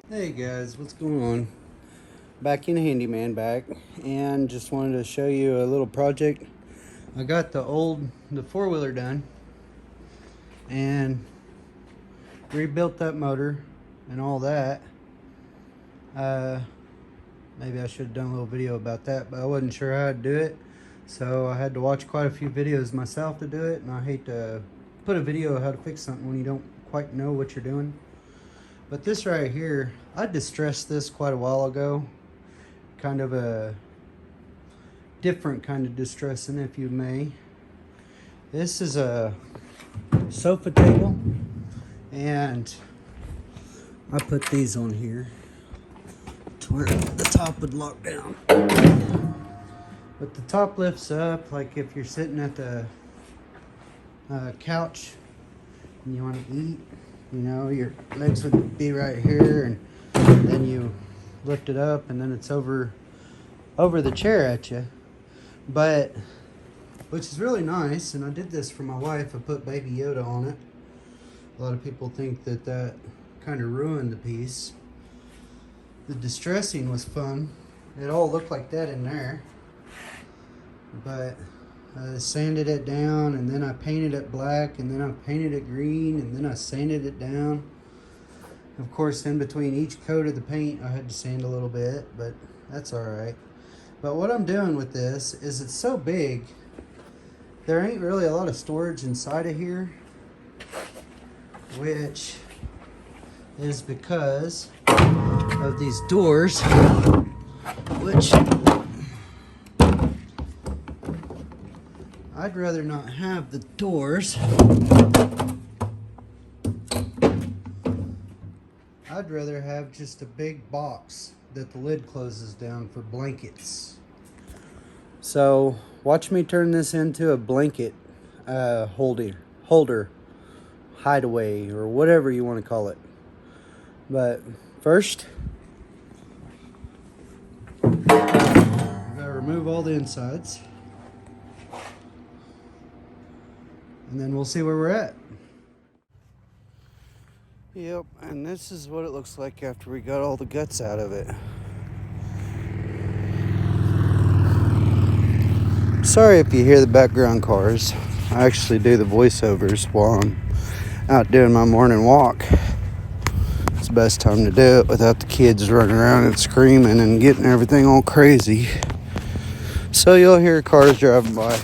Hey guys, what's going on? Back in Handyman back, and just wanted to show you a little project. I got the four-wheeler done and rebuilt that motor and all that. Uh, Maybe I should have done a little video about that, but I wasn't sure how to do it. So I had to watch quite a few videos myself to do it, and I hate to put a video of how to fix something when you don't quite know what you're doing. But this right here, I distressed this quite a while ago. Kind of a different kind of distressing, if you may. This is a sofa table, and I put these on here to where the top would lock down. But the top lifts up, like if you're sitting at the couch and you want to eat, you know, your legs would be right here, and then you lift it up, and then it's over the chair at you. But which is really nice, and I did this for my wife. I put Baby Yoda on it. A lot of people think that kind of ruined the piece. The distressing was fun. It all looked like that in there, but I sanded it down, and then I painted it black, and then I painted it green, and then I sanded it down. Of course, in between each coat of the paint, I had to sand a little bit, but that's all right. But what I'm doing with this is it's so big, there ain't really a lot of storage inside of here, which is because of these doors, which I'd rather not have the doors. I'd rather have just a big box that the lid closes down for blankets. So watch me turn this into a blanket holder, hideaway, or whatever you want to call it. But first, I gotta remove all the insides, and then we'll see where we're at. Yep, and this is what it looks like after we got all the guts out of it. Sorry if you hear the background cars. I actually do the voiceovers while I'm out doing my morning walk. It's the best time to do it without the kids running around and screaming and getting everything all crazy. So you'll hear cars driving by.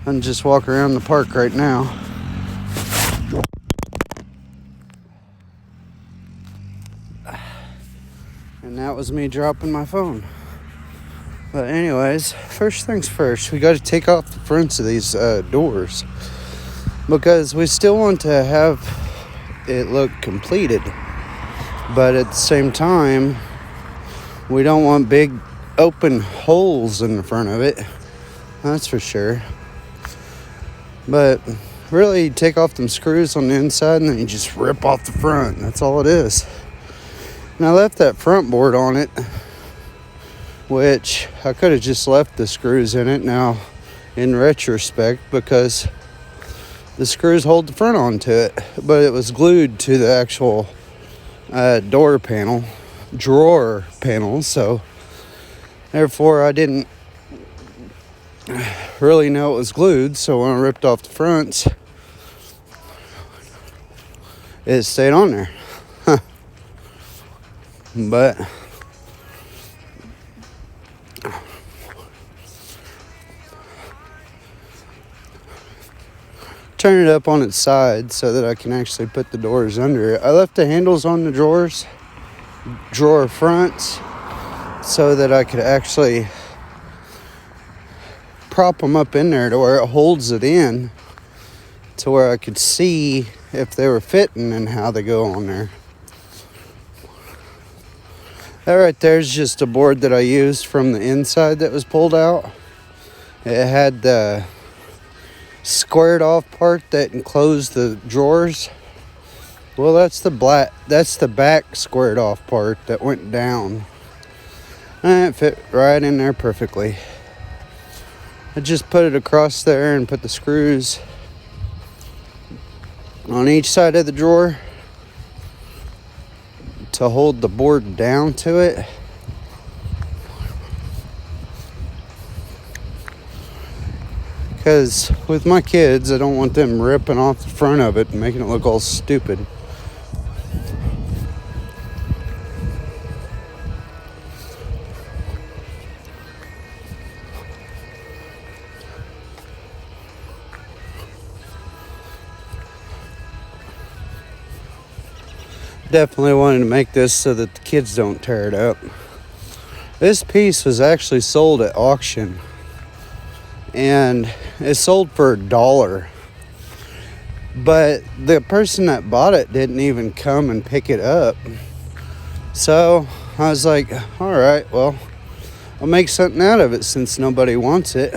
I'm just walking around the park right now. And that was me dropping my phone. But anyways, first things first, we got to take off the fronts of these doors, because we still want to have it look completed, but at the same time, we don't want big open holes in the front of it. That's for sure. But really, you take off them screws on the inside, and then you just rip off the front. That's all it is. And I left that front board on it, which I could have just left the screws in it now in retrospect, because the screws hold the front onto it, but it was glued to the actual drawer panel, so therefore I didn't really know it was glued. So when I ripped off the fronts, it stayed on there. But turn it up on its side so that I can actually put the doors under it. I left the handles on the drawer fronts, so that I could actually prop them up in there to where it holds it in, to where I could see if they were fitting and how they go on there. That right there is just a board that I used from the inside that was pulled out. It had the squared off part that enclosed the drawers. Well, that's the back squared off part that went down, and it fit right in there perfectly. I just put it across there and put the screws on each side of the drawer to hold the board down to it. Because with my kids, I don't want them ripping off the front of it and making it look all stupid. Definitely wanted to make this so that the kids don't tear it up. This piece was actually sold at auction, and it sold for $1. But the person that bought it didn't even come and pick it up. So I was like, all right, well, I'll make something out of it since nobody wants it.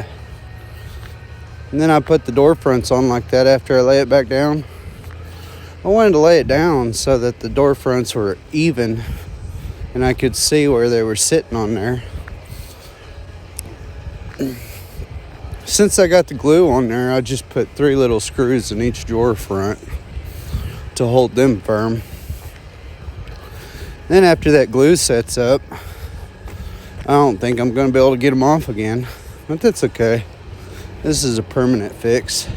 And then I put the door fronts on like that after I lay it back down. I wanted to lay it down so that the door fronts were even and I could see where they were sitting on there. Since I got the glue on there, I just put 3 little screws in each door front to hold them firm. Then after that glue sets up, I don't think I'm going to be able to get them off again, but that's okay. This is a permanent fix.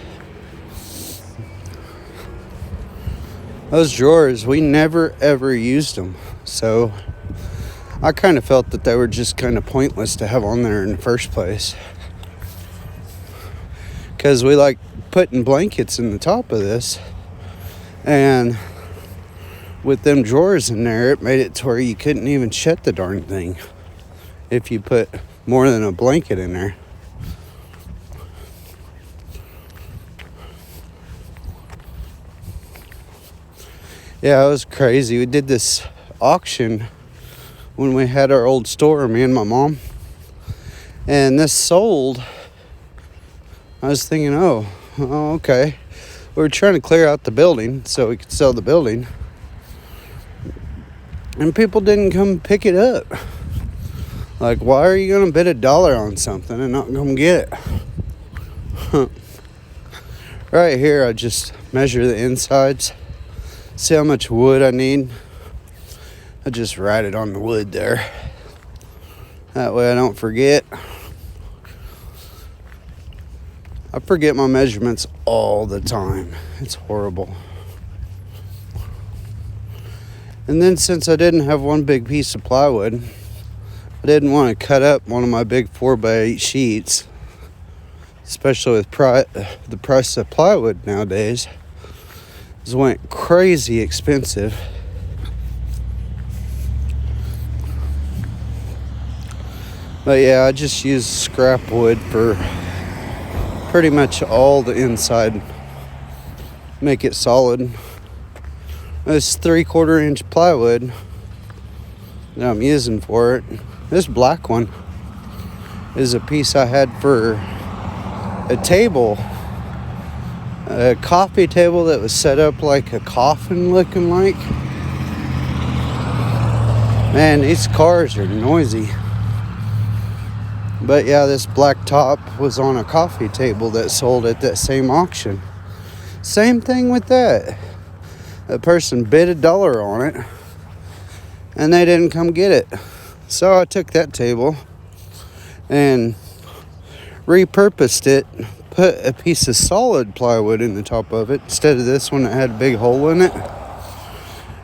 Those drawers, we never ever used them, so I kind of felt that they were just kind of pointless to have on there in the first place. Because we like putting blankets in the top of this, and with them drawers in there, it made it to where you couldn't even shut the darn thing if you put more than a blanket in there. Yeah, it was crazy. We did this auction when we had our old store, me and my mom. And this sold. I was thinking, oh, okay. We were trying to clear out the building so we could sell the building. And people didn't come pick it up. Like, why are you going to bid $1 on something and not come get it? Right here, I just measure the insides. See how much wood I need. I just write it on the wood there. That way I don't forget. I forget my measurements all the time. It's horrible. And then since I didn't have one big piece of plywood, I didn't want to cut up one of my big 4x8 sheets, especially with the price of plywood nowadays. It went crazy expensive. But yeah, I just used scrap wood for pretty much all the inside. Make it solid. This 3/4 inch plywood that I'm using for it. This black one is a piece I had for a table. A coffee table that was set up like a coffin looking like. Man, these cars are noisy. But yeah, this black top was on a coffee table that sold at that same auction. Same thing with that. A person bid $1 on it and they didn't come get it. So I took that table and repurposed it, put a piece of solid plywood in the top of it instead of this one that had a big hole in it.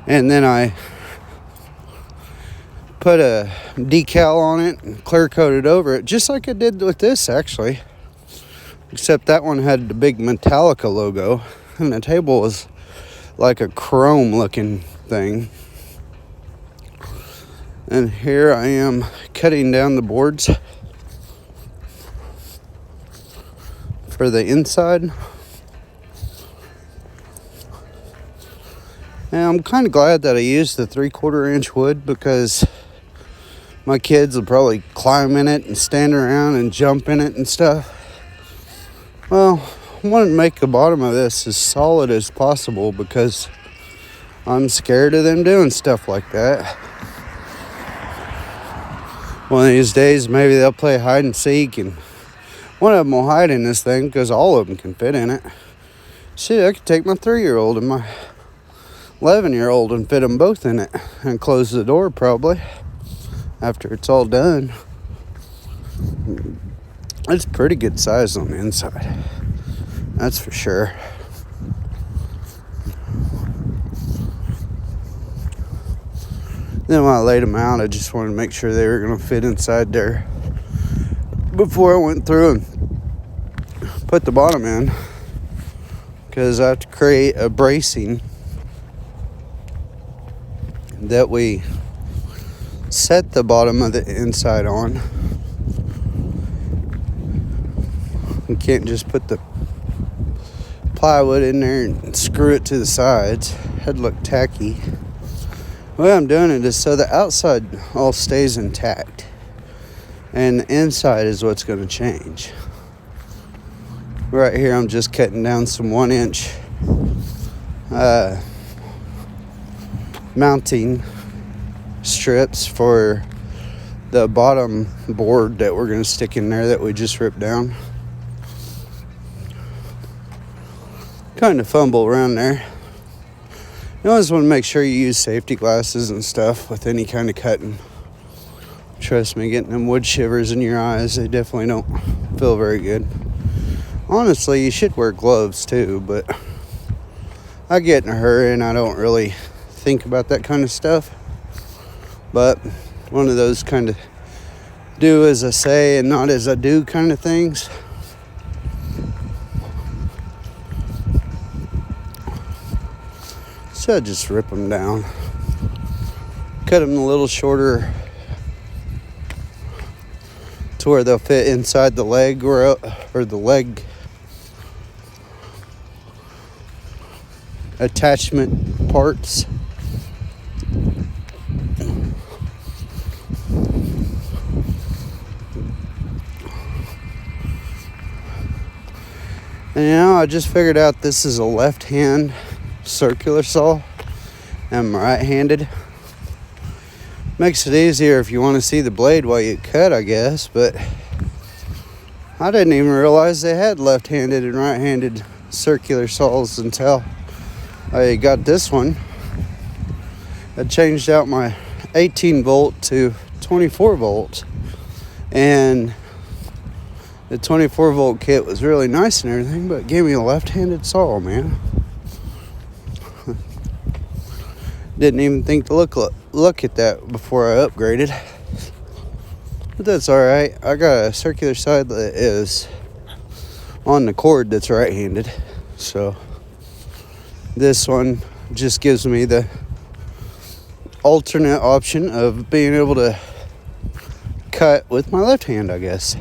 And then I put a decal on it and clear coated over it, just like I did with this actually. Except that one had the big Metallica logo and the table was like a chrome looking thing. And here I am cutting down the boards for the inside. And I'm kind of glad that I used the 3/4 inch wood because my kids will probably climb in it and stand around and jump in it and stuff. Well, I want to make the bottom of this as solid as possible because I'm scared of them doing stuff like that. One of these days, maybe they'll play hide and seek and one of them will hide in this thing because all of them can fit in it. Shit, I could take my 3-year-old and my 11-year-old and fit them both in it and close the door probably after it's all done. It's pretty good size on the inside, that's for sure. Then when I laid them out, I just wanted to make sure they were going to fit inside there before I went through and put the bottom in, because I have to create a bracing that we set the bottom of the inside on. You can't just put the plywood in there and screw it to the sides. That'd look tacky. The way I'm doing it is so the outside all stays intact and the inside is what's going to change. Right here I'm just cutting down some 1-inch mounting strips for the bottom board that we're going to stick in there that we just ripped down. Kind of fumble around there. You always want to make sure you use safety glasses and stuff with any kind of cutting. Trust me, getting them wood shivers in your eyes, they definitely don't feel very good. Honestly, you should wear gloves too, but I get in a hurry and I don't really think about that kind of stuff. But one of those kind of do as I say and not as I do kind of things. So I just rip them down. Cut them a little shorter to where they'll fit inside the leg or the leg attachment parts. And I just figured out this is a left-hand circular saw. I'm right-handed. Makes it easier if you want to see the blade while you cut, I guess, but I didn't even realize they had left-handed and right-handed circular saws until I got this one. I changed out my 18 volt to 24 volt, and the 24 volt kit was really nice and everything, but it gave me a left-handed saw, man. Didn't even think to look at that before I upgraded. But that's alright. I got a circular side that is on the cord that's right-handed. So this one just gives me the alternate option of being able to cut with my left hand, I guess.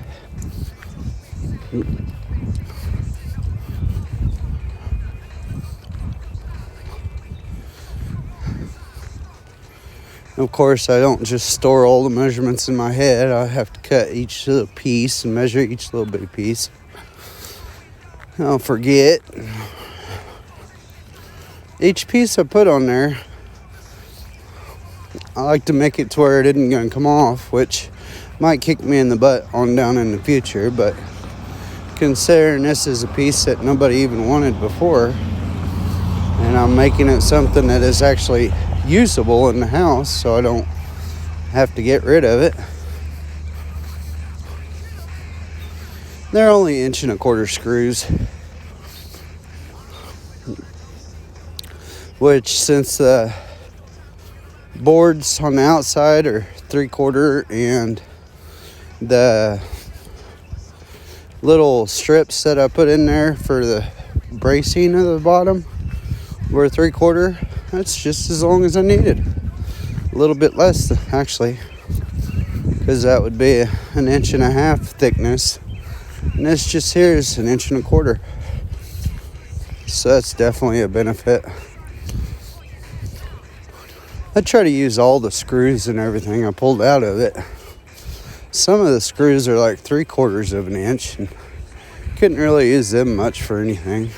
Of course, I don't just store all the measurements in my head. I have to cut each little piece and measure each little bitty piece. I'll forget. Each piece I put on there, I like to make it to where it isn't going to come off, which might kick me in the butt on down in the future, but considering this is a piece that nobody even wanted before, and I'm making it something that is actually usable in the house so I don't have to get rid of it. They're only 1 1/4 inch screws, which since the boards on the outside are 3/4 and the little strips that I put in there for the bracing of the bottom were 3/4. That's just as long as I needed. A little bit less, actually, because that would be 1.5 inch thickness. And this just here is 1 1/4 inch. So that's definitely a benefit. I try to use all the screws and everything I pulled out of it. Some of the screws are like 3/4 inch, and couldn't really use them much for anything.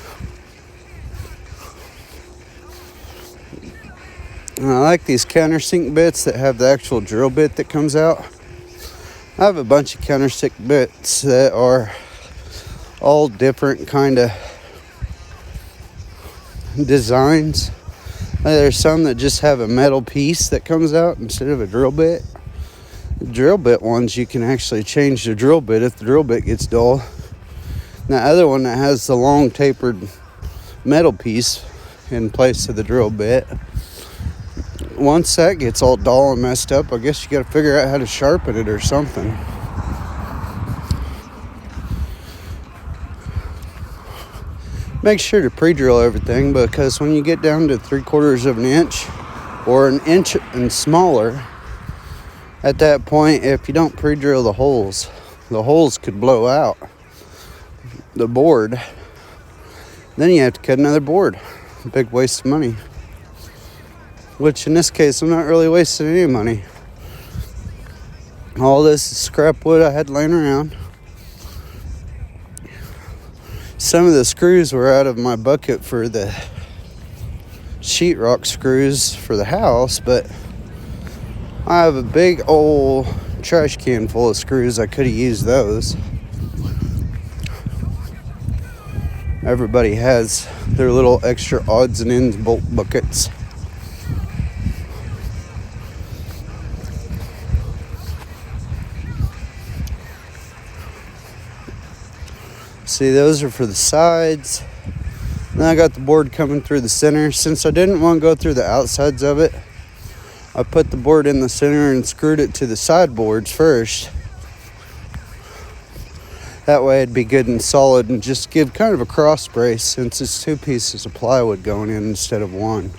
And I like these countersink bits that have the actual drill bit that comes out. I have a bunch of countersink bits that are all different kind of designs. There's some that just have a metal piece that comes out instead of a drill bit. The drill bit ones, you can actually change the drill bit if the drill bit gets dull. And the other one that has the long tapered metal piece in place of the drill bit, once that gets all dull and messed up, I guess you got to figure out how to sharpen it or something. Make sure to pre-drill everything, because when you get down to 3/4 of an inch or an inch and smaller, at that point, if you don't pre-drill the holes could blow out the board. Then you have to cut another board. Big waste of money. Which in this case, I'm not really wasting any money. All this is scrap wood I had laying around. Some of the screws were out of my bucket for the sheetrock screws for the house, but I have a big old trash can full of screws. I could have used those. Everybody has their little extra odds and ends bolt buckets. See, those are for the sides. Then I got the board coming through the center. Since I didn't want to go through the outsides of it, I put the board in the center and screwed it to the sideboards first. That way it'd be good and solid and just give kind of a cross brace, since it's 2 pieces of plywood going in instead of 1.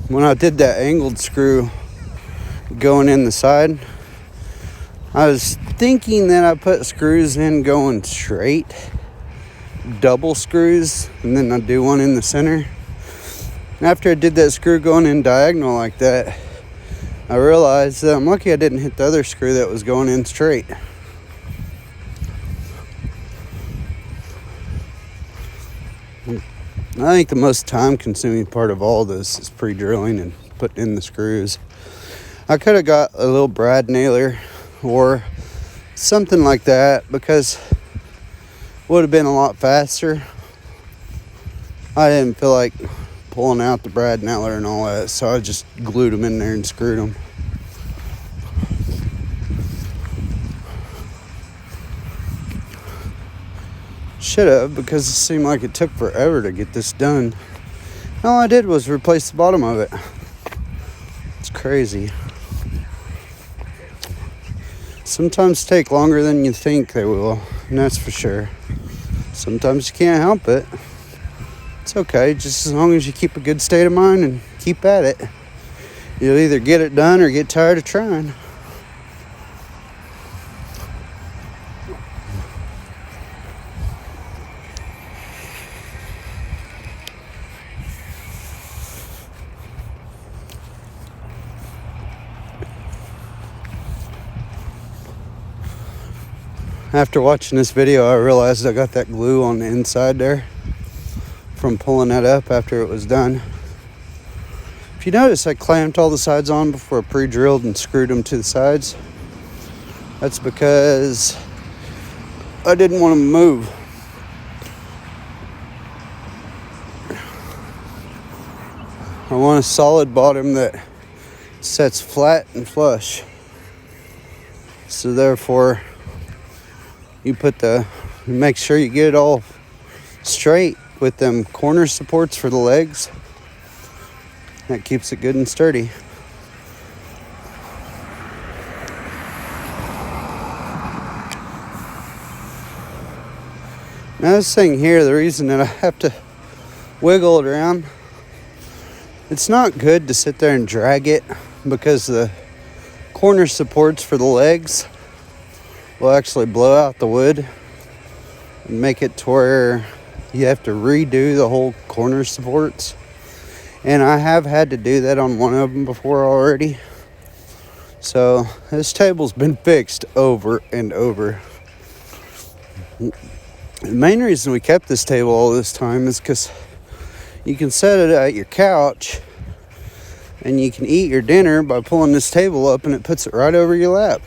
When I did that angled screw going in the side, I was thinking that I put screws in going straight, double screws, and then I do one in the center. After I did that screw going in diagonal like that, I realized that I'm lucky I didn't hit the other screw that was going in straight. I think the most time-consuming part of all this is pre-drilling and putting in the screws. I could have got a little brad nailer or something like that, because it would have been a lot faster. I didn't feel like pulling out the brad nailer and all that, so I just glued them in there and screwed them. Should have, because it seemed like it took forever to get this done. All I did was replace the bottom of it. It's crazy. Sometimes take longer than you think they will, and that's for sure. Sometimes you can't help it. It's okay, just as long as you keep a good state of mind and keep at it. You'll either get it done or get tired of trying. After watching this video, I realized I got that glue on the inside there from pulling that up after it was done. If you notice, I clamped all the sides on before I pre-drilled and screwed them to the sides. That's because I didn't want them to move. I want a solid bottom that sets flat and flush. So therefore, you make sure you get it all straight with them corner supports for the legs. That keeps it good and sturdy. Now this thing here, the reason that I have to wiggle it around, it's not good to sit there and drag it, because the corner supports for the legs will actually blow out the wood and make it to where you have to redo the whole corner supports. And I have had to do that on one of them before already. So this table's been fixed over and over. The main reason we kept this table all this time is because you can set it at your couch and you can eat your dinner by pulling this table up, and it puts it right over your lap.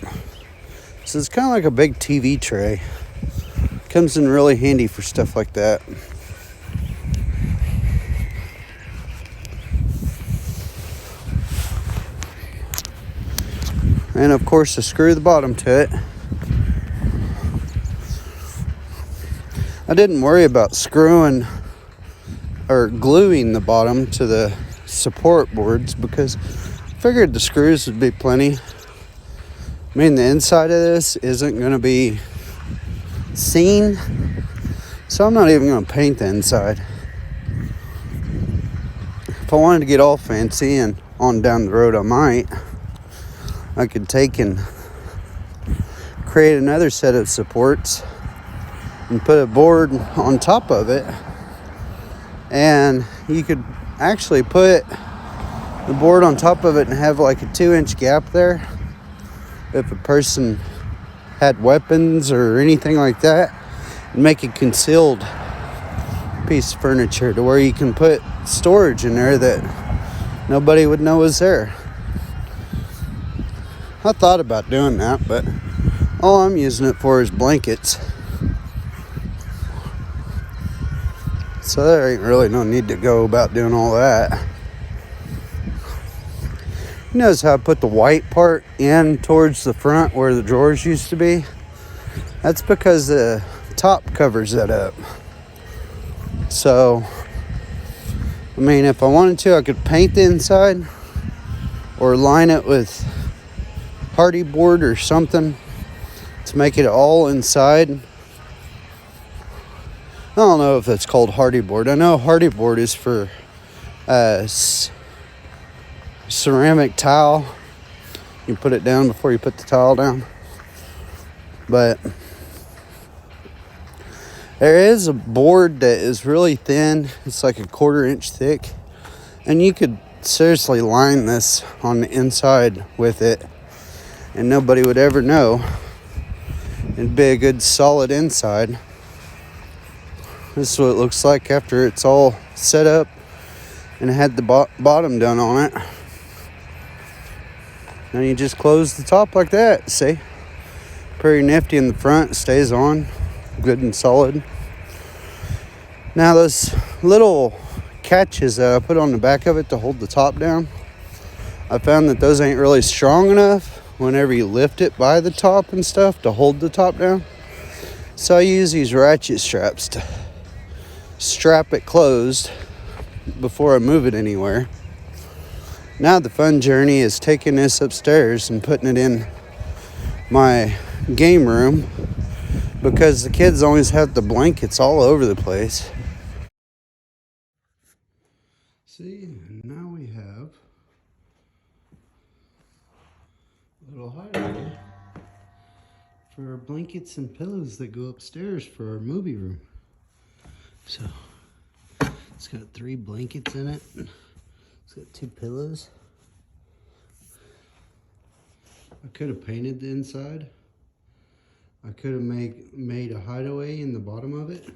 So it's kind of like a big TV tray. Comes in really handy for stuff like that. And of course, to screw the bottom to it. I didn't worry about screwing or gluing the bottom to the support boards because I figured the screws would be plenty. I mean, the inside of this isn't going to be seen, so I'm not even going to paint the inside. If I wanted to get all fancy and on down the road, I could take and create another set of supports and put a board on top of it, and you could actually put the board on top of it and have like a 2-inch gap there if a person had weapons or anything like that, and make a concealed piece of furniture to where you can put storage in there that nobody would know was there. I thought about doing that, but all I'm using it for is blankets. So there ain't really no need to go about doing all that. You notice how I put the white part in towards the front where the drawers used to be? That's because the top covers that up. So, I mean, if I wanted to, I could paint the inside or line it with hardy board or something to make it all inside. I don't know if that's called hardy board. I know hardy board is for ceramic tile. You put it down before you put the tile down. But there is a board that is really thin. It's like a 1/4 inch thick. And you could seriously line this on the inside with it, and nobody would ever know. It'd be a good solid inside. This is what it looks like after it's all set up and had the bottom done on it. Now you just close the top like that, see? Pretty nifty in the front, stays on, good and solid. Now those little catches that I put on the back of it to hold the top down, I found that those ain't really strong enough whenever you lift it by the top and stuff to hold the top down. So I use these ratchet straps to strap it closed before I move it anywhere. Now the fun journey is taking this upstairs and putting it in my game room because the kids always have the blankets all over the place. See, now we have a little hideaway for our blankets and pillows that go upstairs for our movie room. So it's got 3 blankets in it. It's got 2 pillows. I could have painted the inside. I could have made a hideaway in the bottom of it.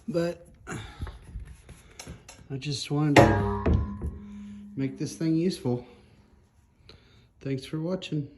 But I just wanted to make this thing useful. Thanks for watching.